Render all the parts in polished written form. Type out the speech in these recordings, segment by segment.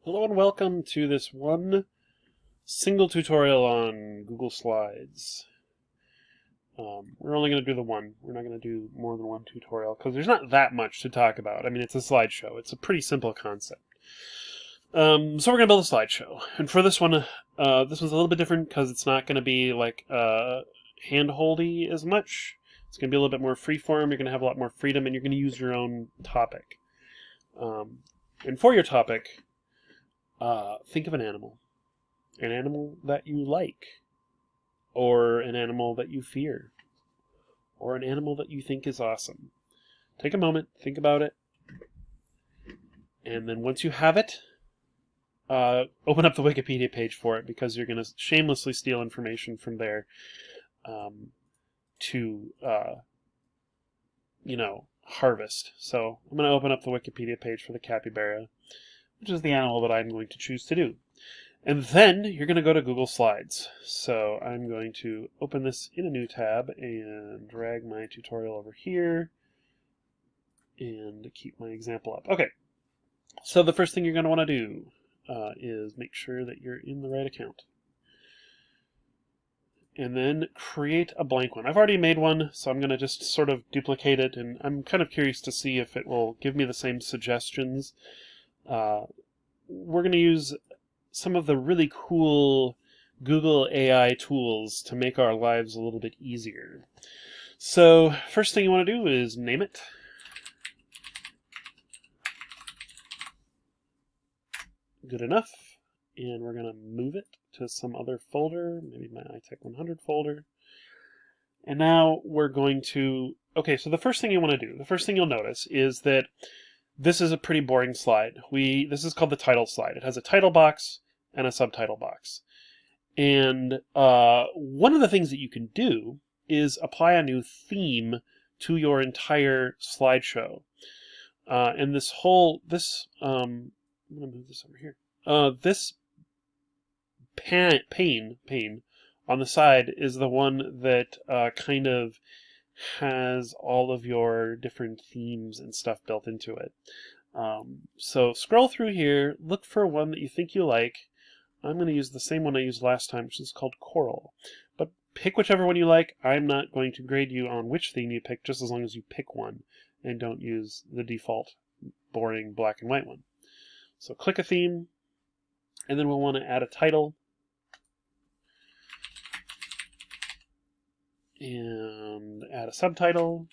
Hello and welcome to this one single tutorial on Google Slides. We're only going to do the one. We're not going to do more than one tutorial because there's not that much to talk about. I mean, it's a slideshow. It's a pretty simple concept. So we're going to build a slideshow. And for this one, this one's a little bit different because it's not going to be like hand-holdy as much. It's going to be a little bit more freeform. You're going to have a lot more freedom, and you're going to use your own topic. And for your topic, think of an animal that you like, or an animal that you fear, or an animal that you think is awesome. Take a moment, think about it, and then once you have it, open up the Wikipedia page for it, because you're going to shamelessly steal information from there to, harvest. So I'm going to open up the Wikipedia page for the capybara, which is the animal that I'm going to choose to do. And then you're going to go to Google Slides. So I'm going to open this in a new tab and drag my tutorial over here and keep my example up. Okay, so the first thing you're going to want to do is make sure that you're in the right account. And then create a blank one. I've already made one, so I'm going to just sort of duplicate it, and I'm kind of curious to see if it will give me the same suggestions. We're going to use some of the really cool Google AI tools to make our lives a little bit easier. So first thing you want to do is name it. Good enough. And we're going to move it to some other folder, maybe my ITECH 100 folder. And now we're going to, okay, so the first thing you want to do, the first thing you'll notice is that this is a pretty boring slide. This is called the title slide. It has a title box and a subtitle box. And one of the things that you can do is apply a new theme to your entire slideshow. And I'm going to move this over here. This pane on the side is the one that kind of has all of your different themes and stuff built into it. So scroll through here, look for one that you think you like. I'm going to use the same one I used last time, which is called Coral. But pick whichever one you like. I'm not going to grade you on which theme you pick, just as long as you pick one and don't use the default boring black and white one. So click a theme, and then we'll want to add a title. And add a subtitle.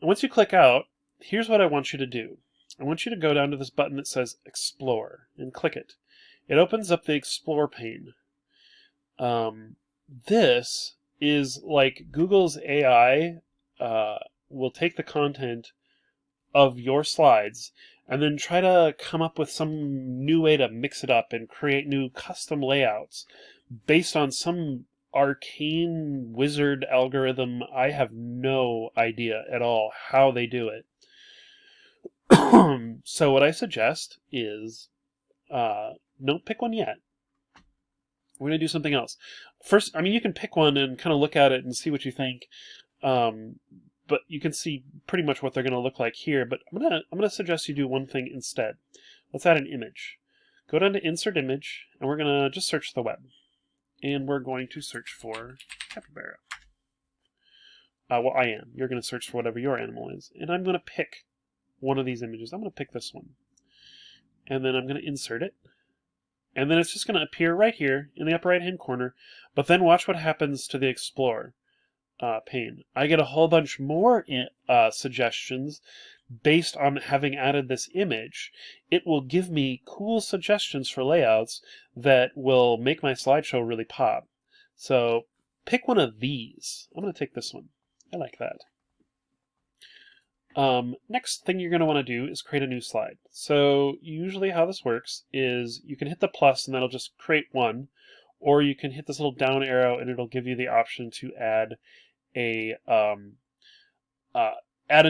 Once you click out, here's what I want you to do. I want you to go down to this button that says Explore and click it. It opens up the Explore pane. This is like Google's AI will take the content of your slides and then try to come up with some new way to mix it up and create new custom layouts based on some arcane wizard algorithm. I have no idea at all how they do it. So what I suggest is don't pick one yet. We're going to do something else. First, I mean, you can pick one and kind of look at it and see what you think. But you can see pretty much what they're going to look like here. But I'm gonna suggest you do one thing instead. Let's add an image. Go down to Insert Image, and we're going to just search the web. And we're going to search for capybara. Well, I am. You're going to search for whatever your animal is. And I'm going to pick one of these images. I'm going to pick this one. And then I'm going to insert it. And then it's just going to appear right here in the upper right-hand corner. But then watch what happens to the Explore pane. I get a whole bunch more suggestions based on having added this image. It will give me cool suggestions for layouts that will make my slideshow really pop. So pick one of these. I'm going to take this one. I like that. Next thing you're going to want to do is create a new slide. So usually how this works is you can hit the plus and that'll just create one, or you can hit this little down arrow and it'll give you the option to add a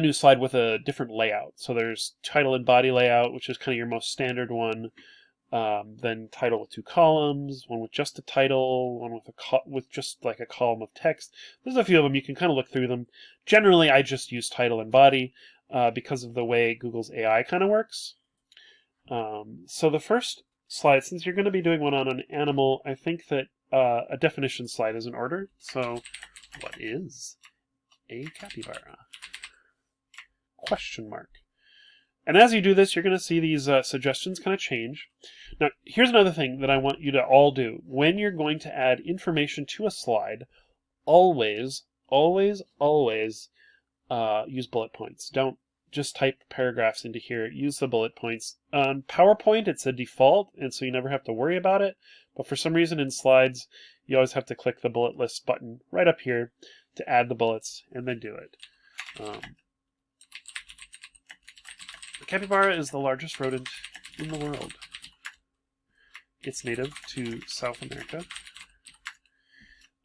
new slide with a different layout. So there's title and body layout, which is kind of your most standard one. then title with 2 columns, one with just a title, one with just like a column of text. There's a few of them. You can kind of look through them. Generally, I just use title and body because of the way Google's AI kind of works. So the first slide, since you're going to be doing one on an animal, I think that a definition slide is in order. So what is a capybara? Question mark. And as you do this, you're going to see these suggestions kind of change. Now, here's another thing that I want you to all do. When you're going to add information to a slide, always, always, always use bullet points. Don't just type paragraphs into here. Use the bullet points. On PowerPoint, it's a default, and so you never have to worry about it. But for some reason in slides, you always have to click the bullet list button right up here to add the bullets, and then do it. The capybara is the largest rodent in the world. It's native to South America.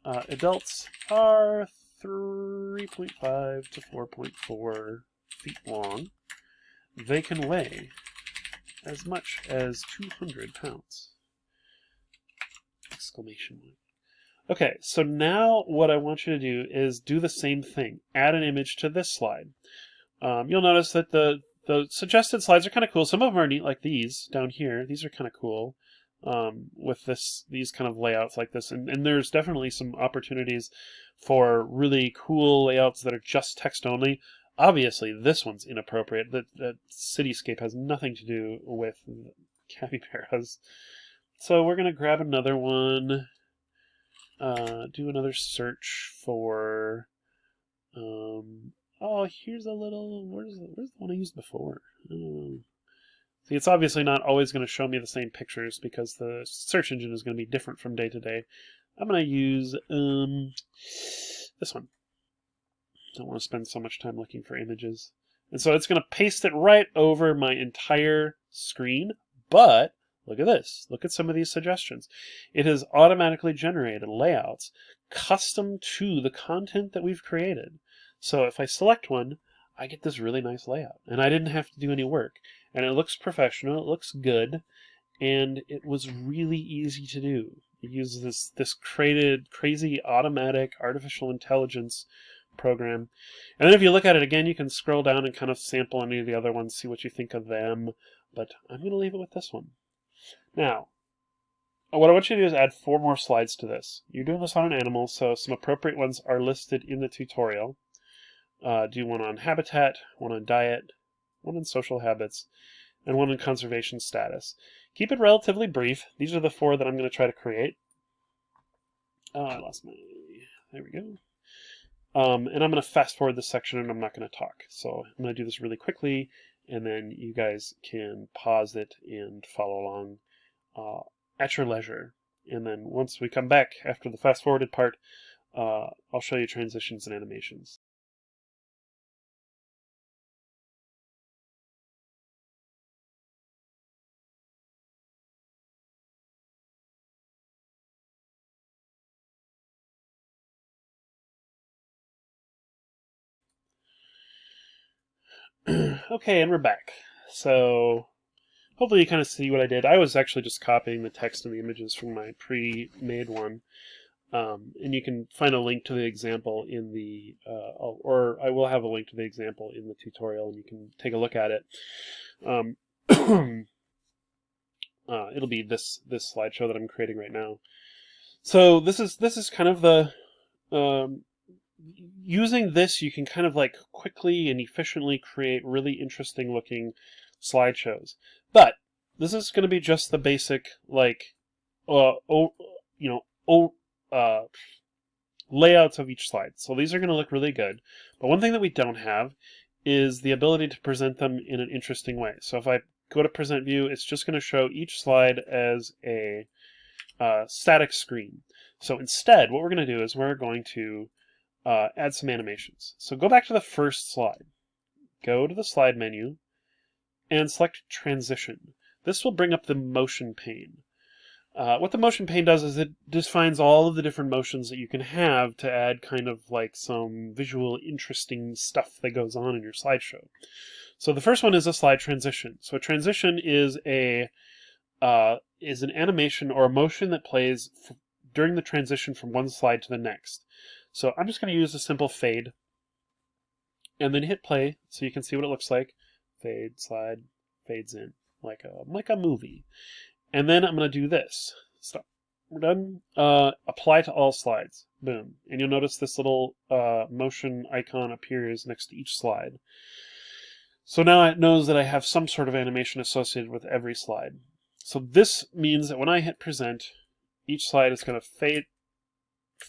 Adults are 3.5 to 4.4 feet long. They can weigh as much as 200 pounds. Exclamation mark. Okay, so now what I want you to do is do the same thing. Add an image to this slide. You'll notice that the suggested slides are kind of cool. Some of them are neat, like these down here. These are kind of cool with these kind of layouts like this. And there's definitely some opportunities for really cool layouts that are just text only. Obviously, this one's inappropriate. The cityscape has nothing to do with capybaras. So we're going to grab another one, do another search for... oh, here's a little... Where's the one I used before? See, it's obviously not always going to show me the same pictures because the search engine is going to be different from day to day. I'm going to use this one. Don't want to spend so much time looking for images. And so it's going to paste it right over my entire screen, but look at this. Look at some of these suggestions. It has automatically generated layouts custom to the content that we've created. So if I select one, I get this really nice layout. And I didn't have to do any work. And it looks professional, it looks good, and it was really easy to do. It uses this crazy automatic artificial intelligence program. And then if you look at it again, you can scroll down and kind of sample any of the other ones, see what you think of them. But I'm going to leave it with this one. Now, what I want you to do is add 4 more slides to this. You're doing this on an animal, so some appropriate ones are listed in the tutorial. Do one on habitat, one on diet, one on social habits, and one on conservation status. Keep it relatively brief. These are the 4 that I'm going to try to create. Oh, I lost my... There we go. And I'm going to fast forward this section and I'm not going to talk. So I'm going to do this really quickly, and then you guys can pause it and follow along at your leisure. And then once we come back after the fast forwarded part, I'll show you transitions and animations. Okay, and we're back. So hopefully you kind of see what I did. I was actually just copying the text and the images from my pre-made one. And you can find a link to the example in the, or I will have a link to the example in the tutorial, and you can take a look at it. It'll be this slideshow that I'm creating right now. So this is kind of the using this, you can kind of like quickly and efficiently create really interesting looking slideshows. But this is going to be just the basic like layouts of each slide. So these are going to look really good. But one thing that we don't have is the ability to present them in an interesting way. So if I go to present view, it's just going to show each slide as a static screen. So instead, what we're going to do is we're going to add some animations. So go back to the first slide. Go to the slide menu and select transition. This will bring up the motion pane. What the motion pane does is it defines all of the different motions that you can have to add kind of like some visual interesting stuff that goes on in your slideshow. So the first one is a slide transition. So a transition is a is an animation or a motion that plays during the transition from one slide to the next. So I'm just going to use a simple fade and then hit play so you can see what it looks like. Fade, slide, fades in like a movie. And then I'm going to do this. Stop. We're done. Apply to all slides. Boom. And you'll notice this little motion icon appears next to each slide. So now it knows that I have some sort of animation associated with every slide. So this means that when I hit present, each slide is going to fade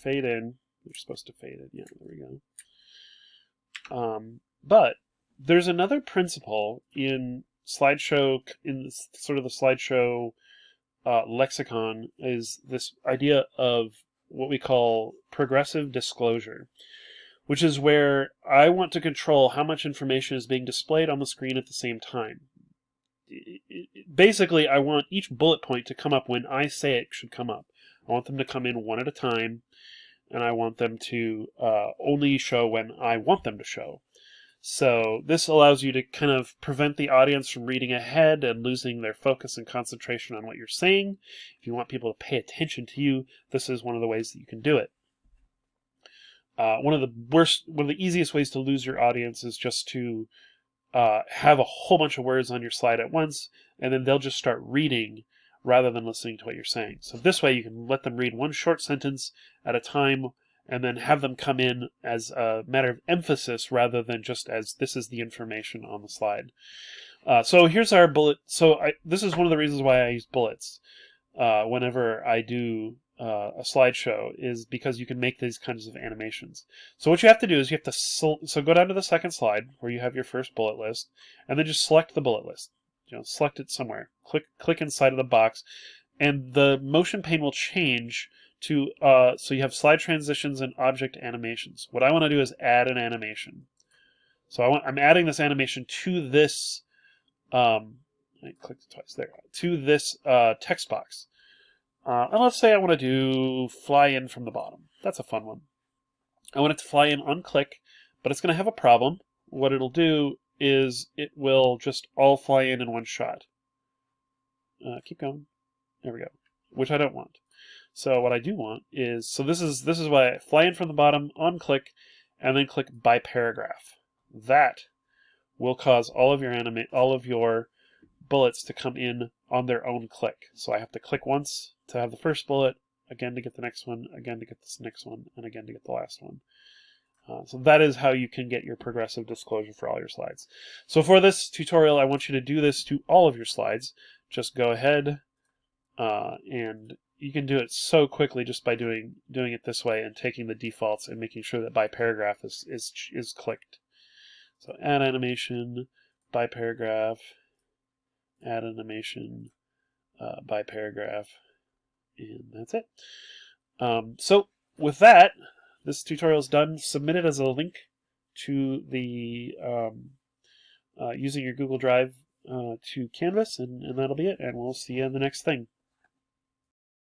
in. We're supposed to fade it. Yeah, there we go. But there's another principle in Slideshow, in sort of the Slideshow lexicon, is this idea of what we call progressive disclosure, which is where I want to control how much information is being displayed on the screen at the same time. Basically, I want each bullet point to come up when I say it should come up. I want them to come in one at a time, and I want them to only show when I want them to show. So this allows you to kind of prevent the audience from reading ahead and losing their focus and concentration on what you're saying. If you want people to pay attention to you, this is one of the ways that you can do it. One of the easiest ways to lose your audience is just to have a whole bunch of words on your slide at once, and then they'll just start reading rather than listening to what you're saying. So this way you can let them read one short sentence at a time, and then have them come in as a matter of emphasis rather than just as this is the information on the slide. So here's our bullet. So this is one of the reasons why I use bullets whenever I do a slideshow, is because you can make these kinds of animations. So what you have to do is you have to so go down to the second slide where you have your first bullet list, and then just select the bullet list. Select it somewhere. Click inside of the box, and the motion pane will change to so you have slide transitions and object animations. What I want to do is add an animation. So I'm adding this animation to this. I clicked it twice there. To this text box. And let's say I want to do fly in from the bottom. That's a fun one. I want it to fly in on click, but it's going to have a problem. What it'll do is it will just all fly in one shot. Keep going. There we go. Which I don't want. So what I do want is, so this is why I fly in from the bottom, on click, and then click by paragraph. That will cause all of your bullets to come in on their own click. So I have to click once to have the first bullet, again to get the next one, again to get this next one, and again to get the last one. So that is how you can get your progressive disclosure for all your slides. So for this tutorial, I want you to do this to all of your slides. Just go ahead and you can do it so quickly just by doing it this way and taking the defaults and making sure that by paragraph is clicked. So add animation, by paragraph, add animation, by paragraph, and that's it. So with that, this tutorial is done. Submit it as a link to the using your Google Drive to Canvas, and that'll be it. And we'll see you in the next thing.